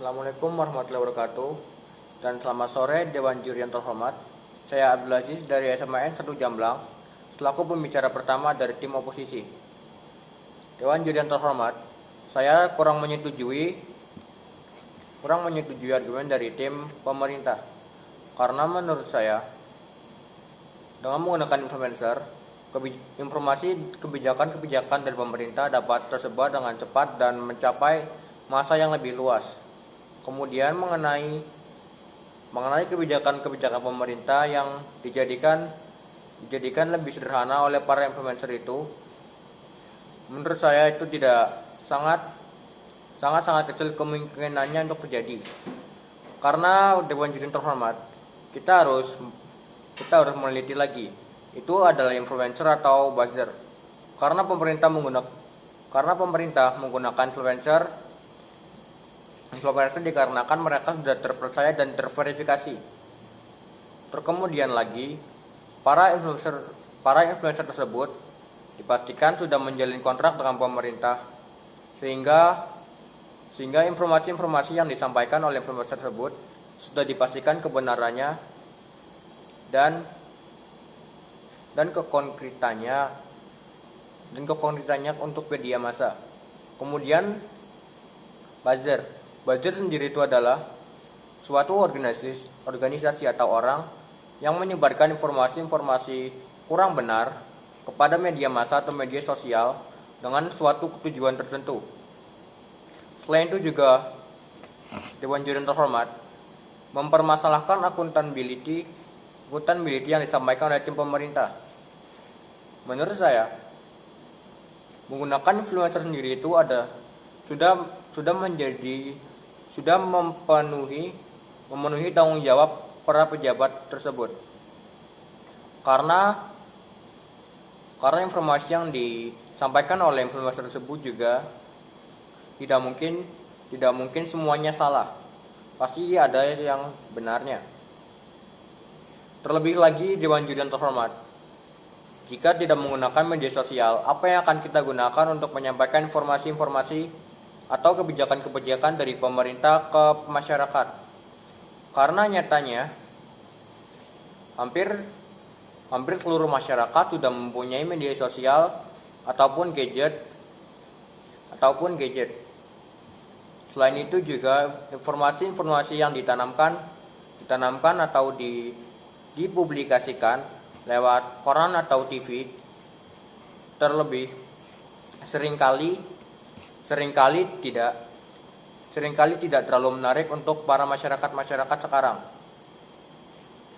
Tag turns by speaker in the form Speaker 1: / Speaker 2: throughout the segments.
Speaker 1: Assalamualaikum warahmatullahi wabarakatuh. Dan selamat sore Dewan Juri yang terhormat. Saya Abdul Aziz dari SMAN 1 Jamblang, selaku pembicara pertama dari tim oposisi. Dewan Juri yang terhormat, saya kurang menyetujui argumen dari tim pemerintah. Karena menurut saya, dengan menggunakan influencer, informasi kebijakan dari pemerintah dapat tersebar dengan cepat dan mencapai masa yang lebih luas. Kemudian mengenai kebijakan pemerintah yang dijadikan lebih sederhana oleh para influencer itu, menurut saya itu sangat kecil kemungkinannya untuk terjadi. Karena Dewan Juri terhormat, kita harus meneliti lagi, itu adalah influencer atau buzzer. Karena pemerintah menggunakan influencer dikarenakan mereka sudah terpercaya dan terverifikasi. Terkemudian lagi, para influencer tersebut dipastikan sudah menjalin kontrak dengan pemerintah, sehingga informasi-informasi yang disampaikan oleh influencer tersebut sudah dipastikan kebenarannya dan kekonkretannya untuk media massa. Kemudian buzzer sendiri itu adalah suatu organisasi atau orang yang menyebarkan informasi-informasi kurang benar kepada media massa atau media sosial dengan suatu tujuan tertentu. Selain itu juga, Dewan Juri terhormat mempermasalahkan akuntability yang disampaikan oleh tim pemerintah. Menurut saya, menggunakan influencer sendiri itu sudah memenuhi tanggung jawab para pejabat tersebut. Karena informasi yang disampaikan oleh influencer tersebut juga tidak mungkin semuanya salah. Pasti ada yang benarnya. Terlebih lagi, Dewan Juri yang terhormat, jika tidak menggunakan media sosial, apa yang akan kita gunakan untuk menyampaikan informasi-informasi atau kebijakan-kebijakan dari pemerintah ke masyarakat? Karena nyatanya hampir seluruh masyarakat sudah mempunyai media sosial ataupun gadget. Selain itu juga informasi-informasi yang ditanamkan atau dipublikasikan lewat koran atau TV terlebih seringkali tidak terlalu menarik untuk para masyarakat sekarang.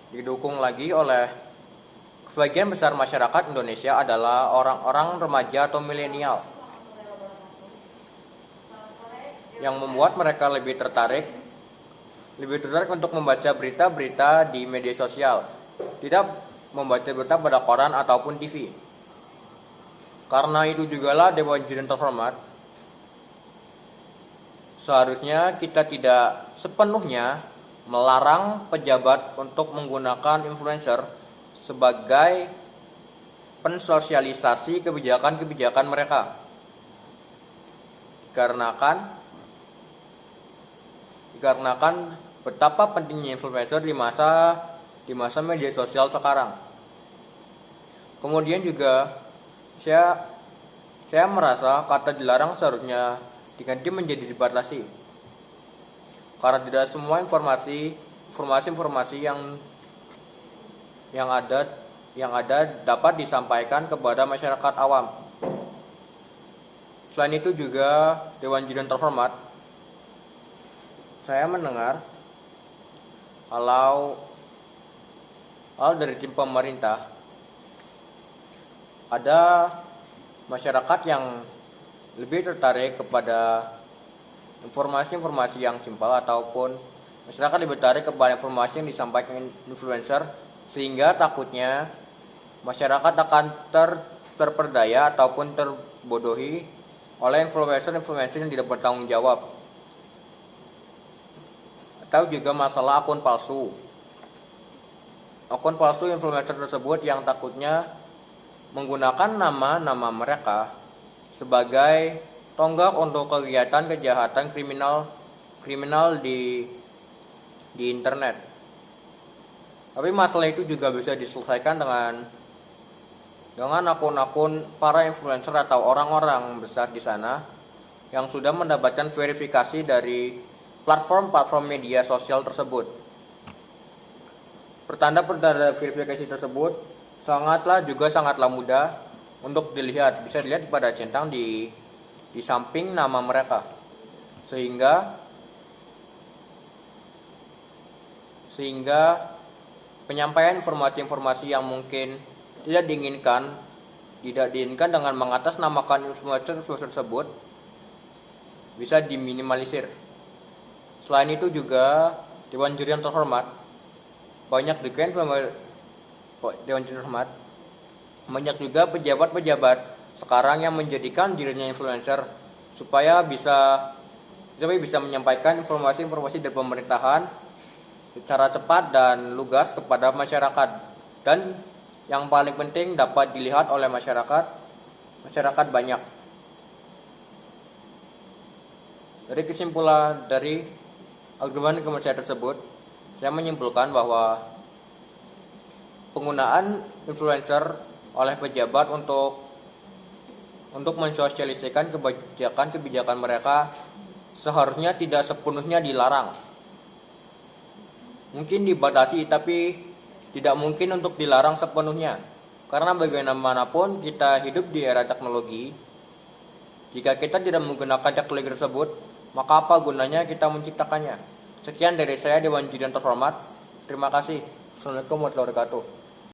Speaker 1: Didukung lagi oleh sebagian besar masyarakat Indonesia adalah orang-orang remaja atau milenial, yang membuat mereka lebih tertarik untuk membaca berita-berita di media sosial, tidak membaca berita pada koran ataupun TV. Karena itu jugalah Dewan Juri terhormat, seharusnya kita tidak sepenuhnya melarang pejabat untuk menggunakan influencer sebagai pensosialisasi kebijakan mereka. Dikarenakan betapa pentingnya influencer di masa media sosial sekarang. Kemudian juga saya merasa kata dilarang seharusnya diganti menjadi dibatasi. Karena tidak semua informasi yang ada dapat disampaikan kepada masyarakat awam. Selain itu juga, Dewan Juri terhormat, saya mendengar kalau dari tim pemerintah ada masyarakat yang lebih tertarik kepada informasi-informasi yang simpel, ataupun masyarakat lebih tertarik kepada informasi yang disampaikan influencer, sehingga takutnya masyarakat akan terperdaya ataupun terbodohi oleh influencer yang tidak bertanggung jawab. Atau juga masalah akun palsu influencer tersebut yang takutnya menggunakan nama mereka sebagai tonggak untuk kegiatan kejahatan kriminal di internet. Tapi masalah itu juga bisa diselesaikan dengan akun-akun para influencer atau orang-orang besar di sana yang sudah mendapatkan verifikasi dari platform-platform media sosial tersebut. Pertanda-pertanda verifikasi tersebut sangatlah mudah untuk dilihat. Bisa dilihat pada centang di samping nama mereka. Sehingga penyampaian informasi-informasi yang mungkin tidak diinginkan dengan mengatasnamakan influencer tersebut bisa diminimalisir. Selain itu juga Dewan Juri yang terhormat, banyak juga pejabat-pejabat sekarang yang menjadikan dirinya influencer supaya bisa menyampaikan informasi-informasi dari pemerintahan secara cepat dan lugas kepada masyarakat, dan yang paling penting dapat dilihat oleh masyarakat banyak. Dari argumen saya tersebut, saya menyimpulkan bahwa penggunaan influencer oleh pejabat untuk mensosialisasikan kebijakan mereka seharusnya tidak sepenuhnya dilarang. Mungkin dibatasi, tapi tidak mungkin untuk dilarang sepenuhnya. Karena bagaimanapun kita hidup di era teknologi. Jika kita tidak menggunakan teknologi tersebut, maka apa gunanya kita menciptakannya? Sekian dari saya, Dewan Juri yang terhormat. Terima kasih. Assalamualaikum warahmatullahi wabarakatuh.